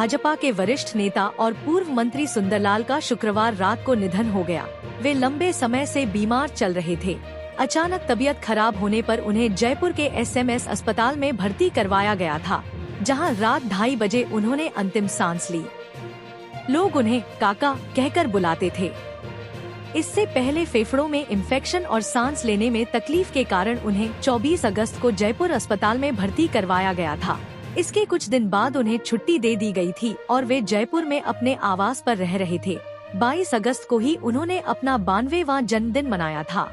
भाजपा के वरिष्ठ नेता और पूर्व मंत्री सुंदरलाल का शुक्रवार रात को निधन हो गया। वे लंबे समय से बीमार चल रहे थे। अचानक तबीयत खराब होने पर उन्हें जयपुर के एसएमएस अस्पताल में भर्ती करवाया गया था, जहां रात 2:30 बजे उन्होंने अंतिम सांस ली। लोग उन्हें काका कहकर बुलाते थे। इससे पहले फेफड़ों में इन्फेक्शन और सांस लेने में तकलीफ के कारण उन्हें 24 अगस्त को जयपुर अस्पताल में भर्ती करवाया गया था। इसके कुछ दिन बाद उन्हें छुट्टी दे दी गई थी और वे जयपुर में अपने आवास पर रह रहे थे। 22 अगस्त को ही उन्होंने अपना 92वां जन्मदिन मनाया था।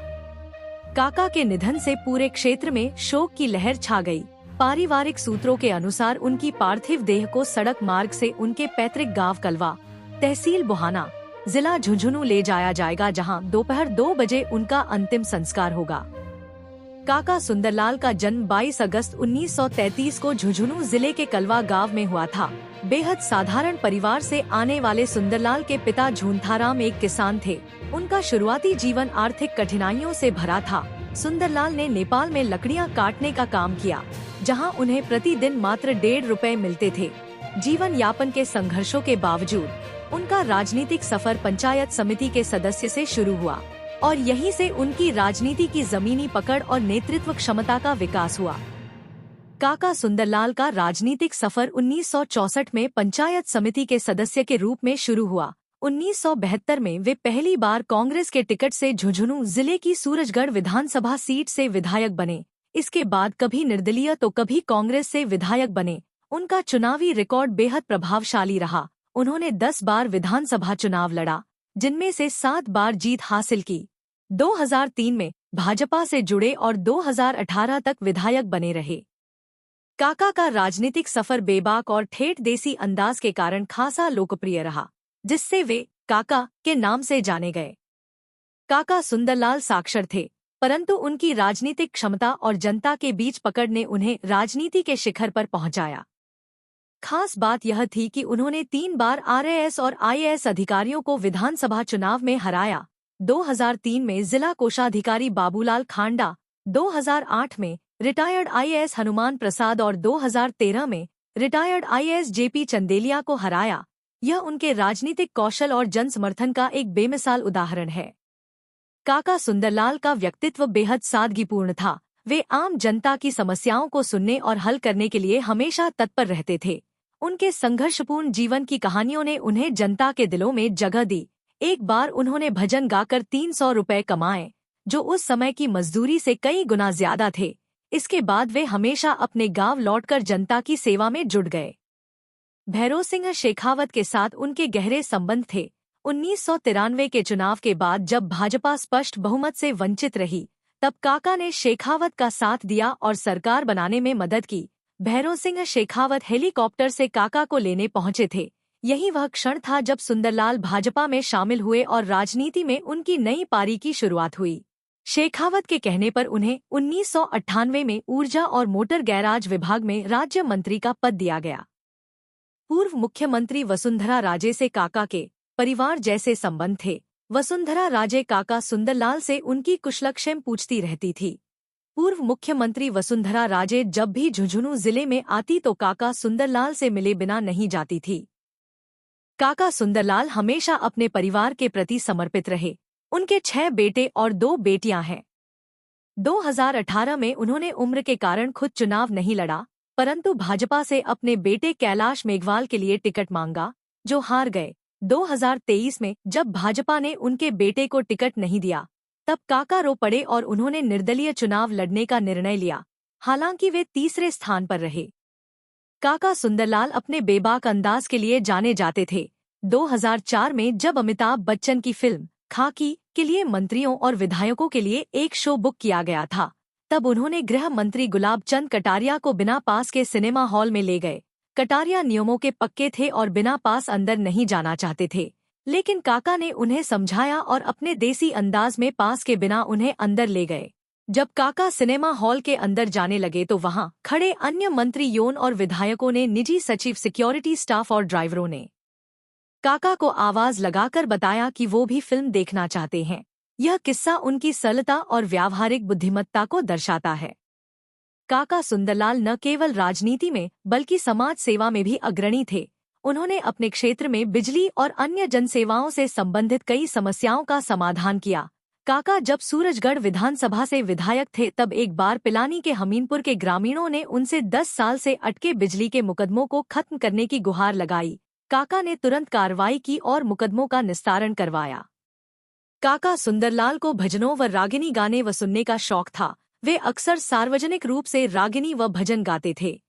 काका के निधन से पूरे क्षेत्र में शोक की लहर छा गई। पारिवारिक सूत्रों के अनुसार उनकी पार्थिव देह को सड़क मार्ग से उनके पैतृक गांव कलवा, तहसील बुहाना, जिला झुंझुनू ले जाया जाएगा, जहां दोपहर 2 बजे उनका अंतिम संस्कार होगा। काका सुंदरलाल का जन्म 22 अगस्त 1933 को झुंझुनू जिले के कलवा गांव में हुआ था। बेहद साधारण परिवार से आने वाले सुंदरलाल के पिता झूंथाराम एक किसान थे। उनका शुरुआती जीवन आर्थिक कठिनाइयों से भरा था। सुंदरलाल ने नेपाल में लकड़ियां काटने का काम किया, जहां उन्हें प्रतिदिन मात्र 1.5 रुपए मिलते थे। जीवन यापन के संघर्षों के बावजूद उनका राजनीतिक सफर पंचायत समिति के सदस्य से शुरू हुआ और यहीं से उनकी राजनीति की जमीनी पकड़ और नेतृत्व क्षमता का विकास हुआ। काका सुंदरलाल का राजनीतिक सफर 1964 में पंचायत समिति के सदस्य के रूप में शुरू हुआ। 1972 में वे पहली बार कांग्रेस के टिकट से झुंझुनू जिले की सूरजगढ़ विधानसभा सीट से विधायक बने। इसके बाद कभी निर्दलीय तो कभी कांग्रेस से विधायक बने। उनका चुनावी रिकॉर्ड बेहद प्रभावशाली रहा। उन्होंने 10 बार विधानसभा चुनाव लड़ा, जिनमें से 7 बार जीत हासिल की। 2003 में भाजपा से जुड़े और 2018 तक विधायक बने रहे। काका का राजनीतिक सफर बेबाक और ठेठ देसी अंदाज के कारण खासा लोकप्रिय रहा, जिससे वे काका के नाम से जाने गए। काका सुंदरलाल साक्षर थे, परंतु उनकी राजनीतिक क्षमता और जनता के बीच पकड़ ने उन्हें राजनीति के शिखर पर पहुंचाया। खास बात यह थी कि उन्होंने 3 बार आरएएस और आईएएस अधिकारियों को विधानसभा चुनाव में हराया। 2003 में जिला कोषाधिकारी बाबूलाल खांडा, 2008 में रिटायर्ड आईएएस हनुमान प्रसाद और 2013 में रिटायर्ड आईएएस जेपी चंदेलिया को हराया। यह उनके राजनीतिक कौशल और जन समर्थन का एक बेमिसाल उदाहरण है। काका सुंदरलाल का व्यक्तित्व बेहद सादगीपूर्ण था। वे आम जनता की समस्याओं को सुनने और हल करने के लिए हमेशा तत्पर रहते थे। उनके संघर्षपूर्ण जीवन की कहानियों ने उन्हें जनता के दिलों में जगह दी। एक बार उन्होंने भजन गाकर 300 रुपए कमाए, जो उस समय की मजदूरी से कई गुना ज्यादा थे। इसके बाद वे हमेशा अपने गांव लौटकर जनता की सेवा में जुट गए। भैरों सिंह शेखावत के साथ उनके गहरे संबंध थे। 1993 के चुनाव के बाद जब भाजपा स्पष्ट बहुमत से वंचित रही, तब काका ने शेखावत का साथ दिया और सरकार बनाने में मदद की। भैरों सिंह शेखावत हेलीकॉप्टर से काका को लेने पहुंचे थे। यही वह क्षण था जब सुंदरलाल भाजपा में शामिल हुए और राजनीति में उनकी नई पारी की शुरुआत हुई। शेखावत के कहने पर उन्हें 1998 में ऊर्जा और मोटर गैराज विभाग में राज्य मंत्री का पद दिया गया। पूर्व मुख्यमंत्री वसुंधरा राजे से काका के परिवार जैसे संबंध थे। वसुंधरा राजे काका सुंदरलाल से उनकी कुशलक्षेम पूछती रहती थी। पूर्व मुख्यमंत्री वसुंधरा राजे जब भी झुंझुनू जिले में आती तो काका सुंदरलाल से मिले बिना नहीं जाती थी। काका सुंदरलाल हमेशा अपने परिवार के प्रति समर्पित रहे। उनके 6 बेटे और 2 बेटियां हैं। 2018 में उन्होंने उम्र के कारण खुद चुनाव नहीं लड़ा, परंतु भाजपा से अपने बेटे कैलाश मेघवाल के लिए टिकट मांगा, जो हार गए। 2023 में जब भाजपा ने उनके बेटे को टिकट नहीं दिया, तब काका रो पड़े और उन्होंने निर्दलीय चुनाव लड़ने का निर्णय लिया। हालांकि वे तीसरे स्थान पर रहे। काका सुंदरलाल अपने बेबाक अंदाज के लिए जाने जाते थे। 2004 में जब अमिताभ बच्चन की फिल्म खाकी के लिए मंत्रियों और विधायकों के लिए एक शो बुक किया गया था, तब उन्होंने गृह मंत्री गुलाब चंद कटारिया को बिना पास के सिनेमा हॉल में ले गए। कटारिया नियमों के पक्के थे और बिना पास अंदर नहीं जाना चाहते थे, लेकिन काका ने उन्हें समझाया और अपने देसी अंदाज में पास के बिना उन्हें अंदर ले गए। जब काका सिनेमा हॉल के अंदर जाने लगे तो वहां खड़े अन्य मंत्रियों और विधायकों ने, निजी सचिव, सिक्योरिटी स्टाफ और ड्राइवरों ने काका को आवाज लगाकर बताया कि वो भी फिल्म देखना चाहते हैं। यह किस्सा उनकी सरलता और व्यावहारिक बुद्धिमत्ता को दर्शाता है। काका सुंदरलाल न केवल राजनीति में बल्कि समाज सेवा में भी अग्रणी थे। उन्होंने अपने क्षेत्र में बिजली और अन्य जनसेवाओं से संबंधित कई समस्याओं का समाधान किया। काका जब सूरजगढ़ विधानसभा से विधायक थे तब एक बार पिलानी के हमीनपुर के ग्रामीणों ने उनसे 10 साल से अटके बिजली के मुकदमों को खत्म करने की गुहार लगाई। काका ने तुरंत कार्रवाई की और मुकदमों का निस्तारण करवाया। काका सुंदरलाल को भजनों व रागिनी गाने व सुनने का शौक था। वे अक्सर सार्वजनिक रूप से रागिनी व भजन गाते थे।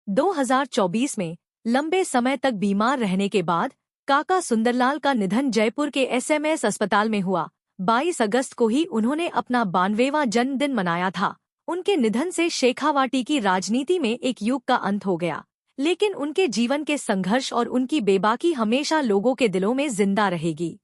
2024 में लंबे समय तक बीमार रहने के बाद काका सुंदरलाल का निधन जयपुर के एसएमएस अस्पताल में हुआ। 22 अगस्त को ही उन्होंने अपना 92वां जन्मदिन मनाया था। उनके निधन से शेखावाटी की राजनीति में एक युग का अंत हो गया, लेकिन उनके जीवन के संघर्ष और उनकी बेबाकी हमेशा लोगों के दिलों में जिंदा रहेगी।